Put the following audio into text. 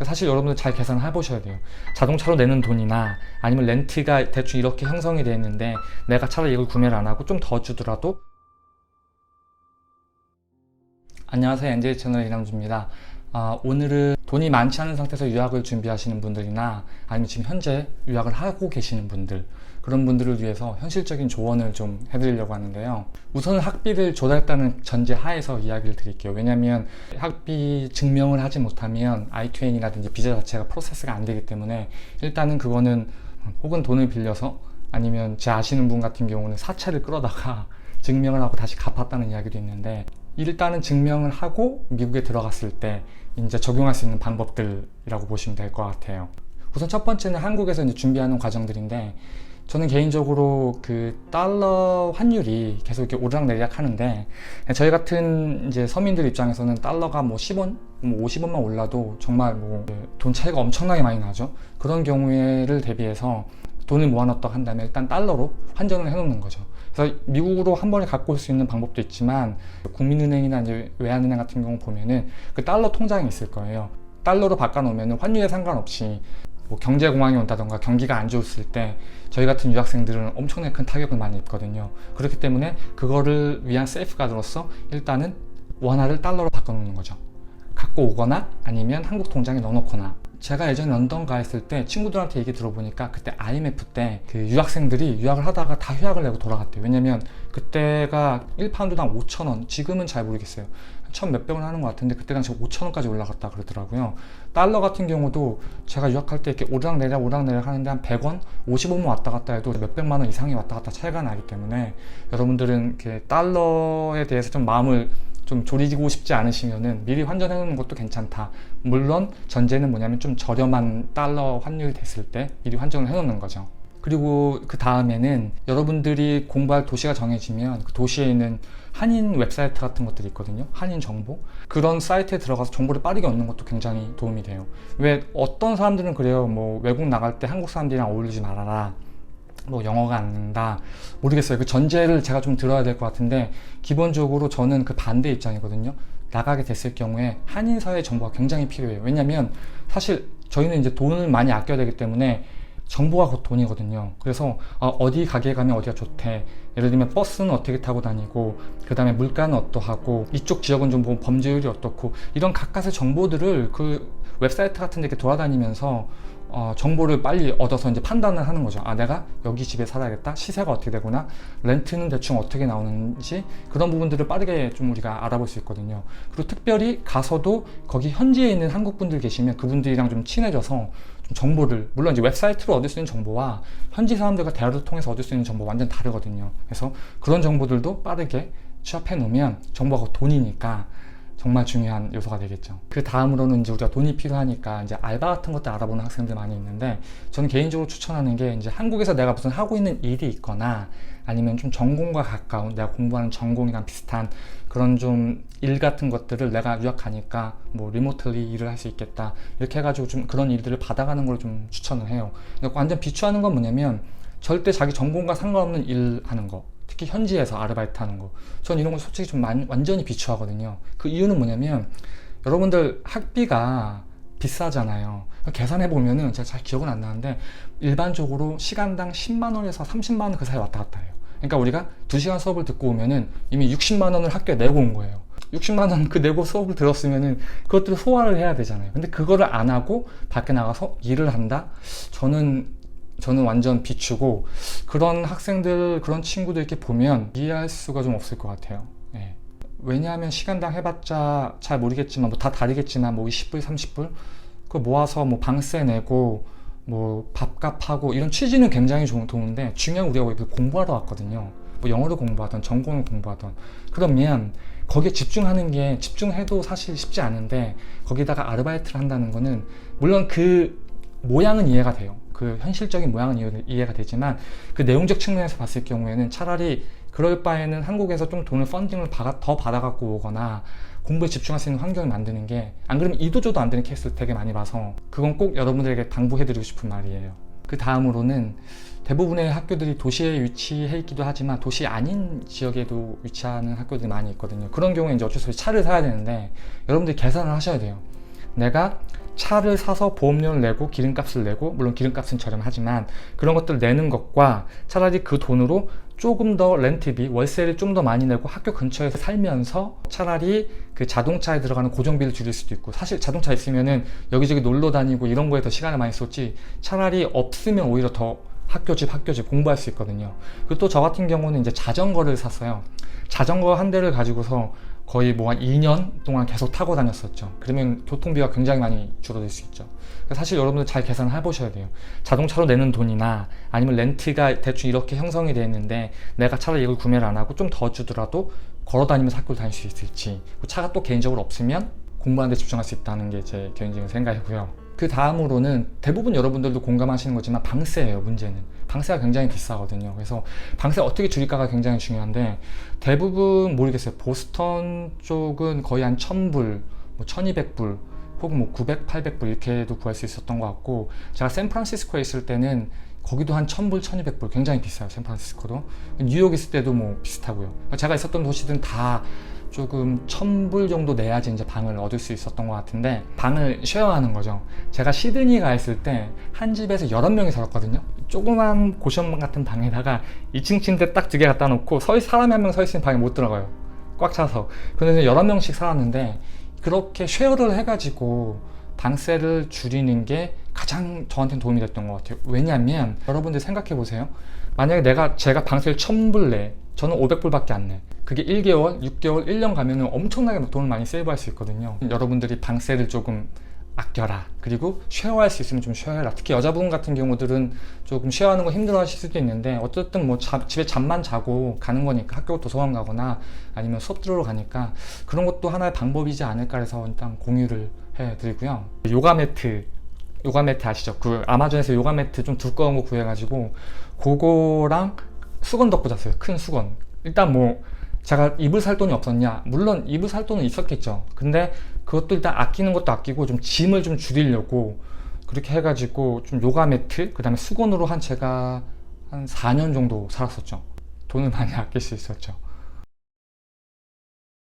사실 여러분들 잘 계산을 해보셔야 돼요. 자동차로 내는 돈이나 아니면 렌트가 대충 이렇게 형성이 되어 있는데 내가 차라리 이걸 구매를 안 하고 좀 더 주더라도. 안녕하세요, NJ 채널 이남주입니다. 오늘은 돈이 많지 않은 상태에서 유학을 준비하시는 분들이나 아니면 지금 현재 유학을 하고 계시는 분들, 그런 분들을 위해서 현실적인 조언을 좀 해드리려고 하는데요. 우선은 학비를 조달했다는 전제 하에서 이야기를 드릴게요. 왜냐하면 학비 증명을 하지 못하면 I-2N이라든지 비자 자체가 프로세스가 안 되기 때문에 일단은 그거는 혹은 돈을 빌려서 아니면 제 아시는 분 같은 경우는 사채를 끌어다가 증명을 하고 다시 갚았다는 이야기도 있는데, 일단은 증명을 하고 미국에 들어갔을 때 이제 적용할 수 있는 방법들이라고 보시면 될 것 같아요. 우선 첫 번째는 한국에서 이제 준비하는 과정들인데, 저는 개인적으로 그 달러 환율이 계속 이렇게 오르락내리락 하는데, 저희 같은 이제 서민들 입장에서는 달러가 뭐 10원, 뭐 50원만 올라도 정말 뭐 돈 차이가 엄청나게 많이 나죠. 그런 경우에를 대비해서 돈을 모아놨다고 한다면 일단 달러로 환전을 해놓는 거죠. 그래서 미국으로 한 번에 갖고 올 수 있는 방법도 있지만, 국민은행이나 이제 외환은행 같은 경우 보면은 그 달러 통장이 있을 거예요. 달러로 바꿔놓으면 환율에 상관없이 뭐 경제공황이 온다던가 경기가 안 좋았을 때 저희 같은 유학생들은 엄청나게 큰 타격을 많이 입거든요. 그렇기 때문에 그거를 위한 세이프가드로서 일단은 원화를 달러로 바꿔놓는 거죠. 갖고 오거나 아니면 한국 통장에 넣어놓거나. 제가 예전에 런던 가 있을 때 친구들한테 얘기 들어보니까 그때 IMF 때 그 유학생들이 유학을 하다가 다 휴학을 내고 돌아갔대요. 왜냐면 그때가 1파운드당 5,000원, 지금은 잘 모르겠어요. 천 몇백원 하는 것 같은데 그때 당시 5,000원까지 올라갔다 그러더라고요. 달러 같은 경우도 제가 유학할 때 이렇게 오르락내리락 하는데 한 100원, 50원만 왔다 갔다 해도 몇백만 원 이상이 왔다 갔다 차이가 나기 때문에, 여러분들은 이렇게 달러에 대해서 좀 마음을 좀 졸이고 싶지 않으시면은 미리 환전해 놓는 것도 괜찮다. 물론 전제는 뭐냐면 좀 저렴한 달러 환율이 됐을 때 미리 환전을 해 놓는 거죠. 그리고 그 다음에는 여러분들이 공부할 도시가 정해지면 그 도시에 있는 한인 웹사이트 같은 것들이 있거든요. 한인 정보. 그런 사이트에 들어가서 정보를 빠르게 얻는 것도 굉장히 도움이 돼요. 왜 어떤 사람들은 그래요. 뭐 외국 나갈 때 한국 사람들이랑 어울리지 말아라, 뭐 영어가 안 된다, 모르겠어요. 그 전제를 제가 좀 들어야 될 것 같은데, 기본적으로 저는 그 반대 입장이거든요. 나가게 됐을 경우에 한인사회 정보가 굉장히 필요해요. 왜냐면 사실 저희는 이제 돈을 많이 아껴야 되기 때문에 정보가 곧 돈이거든요. 그래서 어디 가게에 가면 어디가 좋대, 예를 들면 버스는 어떻게 타고 다니고, 그 다음에 물가는 어떠하고, 이쪽 지역은 좀 뭐 범죄율이 어떻고, 이런 각각의 정보들을 그 웹사이트 같은 데 이렇게 돌아다니면서 정보를 빨리 얻어서 이제 판단을 하는 거죠. 내가 여기 집에 살아야겠다, 시세가 어떻게 되구나, 렌트는 대충 어떻게 나오는지, 그런 부분들을 빠르게 좀 우리가 알아볼 수 있거든요. 그리고 특별히 가서도 거기 현지에 있는 한국 분들 계시면 그분들이랑 좀 친해져서 좀 정보를, 물론 이제 웹사이트로 얻을 수 있는 정보와 현지 사람들과 대화를 통해서 얻을 수 있는 정보 완전 다르거든요. 그래서 그런 정보들도 빠르게 취합해 놓으면 정보가 돈이니까 정말 중요한 요소가 되겠죠. 그 다음으로는 이제 우리가 돈이 필요하니까 이제 알바 같은 것도 알아보는 학생들 많이 있는데, 저는 개인적으로 추천하는 게 이제 한국에서 내가 무슨 하고 있는 일이 있거나 아니면 좀 전공과 가까운, 내가 공부하는 전공이랑 비슷한 그런 좀 일 같은 것들을 내가 유학하니까 뭐 리모틀리 일을 할 수 있겠다, 이렇게 해가지고 좀 그런 일들을 받아가는 걸 좀 추천을 해요. 완전 비추하는 건 뭐냐면 절대 자기 전공과 상관없는 일 하는 거, 특히 현지에서 아르바이트 하는 거, 전 이런 거 솔직히 좀 완전히 비추하거든요. 그 이유는 뭐냐면 여러분들 학비가 비싸잖아요. 계산해 보면은 제가 잘 기억은 안 나는데 일반적으로 시간당 10만 원에서 30만 원 그 사이 왔다 갔다 해요. 그러니까 우리가 2시간 수업을 듣고 오면은 이미 60만 원을 학교에 내고 온 거예요. 60만 원 그 내고 수업을 들었으면은 그것들을 소화를 해야 되잖아요. 근데 그거를 안 하고 밖에 나가서 일을 한다? 저는 완전 비추고, 그런 학생들, 그런 친구들 이렇게 보면 이해할 수가 좀 없을 것 같아요. 예. 왜냐하면 시간당 해봤자 잘 모르겠지만 뭐 다 다르겠지만 뭐 20불, 30불 그거 모아서 뭐 방세 내고 뭐 밥값하고, 이런 취지는 굉장히 좋은데 중요한 우리가 여기 공부하러 왔거든요. 뭐 영어를 공부하던 전공을 공부하던, 그러면 거기에 집중해도 사실 쉽지 않은데 거기다가 아르바이트를 한다는 거는, 물론 그 모양은 이해가 돼요. 그 현실적인 모양은 이해가 되지만 그 내용적 측면에서 봤을 경우에는 차라리 그럴 바에는 한국에서 좀 돈을 펀딩을 더 받아갖고 오거나 공부에 집중할 수 있는 환경을 만드는 게, 안 그러면 이도저도 안 되는 케이스를 되게 많이 봐서 그건 꼭 여러분들에게 당부해드리고 싶은 말이에요. 그 다음으로는 대부분의 학교들이 도시에 위치해 있기도 하지만 도시 아닌 지역에도 위치하는 학교들이 많이 있거든요. 그런 경우에 이제 어쩔 수 없이 차를 사야 되는데 여러분들이 계산을 하셔야 돼요. 내가 차를 사서 보험료를 내고 기름값을 내고, 물론 기름값은 저렴하지만 그런 것들 내는 것과 차라리 그 돈으로 조금 더 렌트비, 월세를 좀 더 많이 내고 학교 근처에서 살면서 차라리 그 자동차에 들어가는 고정비를 줄일 수도 있고, 사실 자동차 있으면은 여기저기 놀러 다니고 이런 거에 더 시간을 많이 쏟지, 차라리 없으면 오히려 더 학교 집 공부할 수 있거든요. 그리고 또 저 같은 경우는 이제 자전거를 샀어요. 자전거 한 대를 가지고서 거의 뭐 한 2년 동안 계속 타고 다녔었죠. 그러면 교통비가 굉장히 많이 줄어들 수 있죠. 사실 여러분들 잘 계산을 해보셔야 돼요. 자동차로 내는 돈이나 아니면 렌트가 대충 이렇게 형성이 되어 있는데 내가 차라리 이걸 구매를 안 하고 좀 더 주더라도 걸어 다니면서 학교를 다닐 수 있을지, 차가 또 개인적으로 없으면 공부하는 데 집중할 수 있다는 게 제 개인적인 생각이고요. 그 다음으로는 대부분 여러분들도 공감하시는 거지만 방세예요. 문제는 방세가 굉장히 비싸거든요. 그래서 방세 어떻게 줄일까가 굉장히 중요한데, 대부분 모르겠어요. 보스턴 쪽은 거의 한 1000불, 뭐 1200불 혹은 뭐 900, 800불 이렇게도 구할 수 있었던 것 같고, 제가 샌프란시스코에 있을 때는 거기도 한 1000불, 1200불 굉장히 비싸요. 샌프란시스코도. 뉴욕 있을 때도 뭐 비슷하고요. 제가 있었던 도시들은 다 조금 1000불 정도 내야지 이제 방을 얻을 수 있었던 것 같은데, 방을 쉐어하는 거죠. 제가 시드니 가 있을 때 한 집에서 11명이 살았거든요. 조그만 고시원 같은 방에다가 2층 침대 딱 2개 갖다 놓고 사람이 한 명 서 있으면 방에 못 들어가요. 꽉 차서. 그래서 11명씩 살았는데, 그렇게 쉐어를 해가지고 방세를 줄이는 게 가장 저한테는 도움이 됐던 것 같아요. 왜냐면 여러분들 생각해 보세요. 만약에 제가 방세를 1000불 내, 저는 500불밖에 안 내. 그게 1개월, 6개월, 1년 가면은 엄청나게 돈을 많이 세이브할 수 있거든요. 여러분들이 방세를 조금 아껴라. 그리고 쉐어할 수 있으면 좀 쉐어해라. 특히 여자분 같은 경우들은 조금 쉐어하는 거 힘들어 하실 수도 있는데, 어쨌든 뭐 집에 잠만 자고 가는 거니까, 학교 도서관 가거나 아니면 수업 들으러 가니까 그런 것도 하나의 방법이지 않을까 해서 일단 공유를 해드리고요. 요가 매트 아시죠? 그 아마존에서 요가 매트 좀 두꺼운 거 구해가지고 그거랑 수건 덮고 잤어요. 큰 수건. 일단 뭐 제가 이불 살 돈이 없었냐? 물론 이불 살 돈은 있었겠죠. 근데 그것도 일단 아끼는 것도 아끼고 좀 짐을 좀 줄이려고 그렇게 해가지고 좀 요가 매트, 그 다음에 수건으로 제가 한 4년 정도 살았었죠. 돈을 많이 아낄 수 있었죠.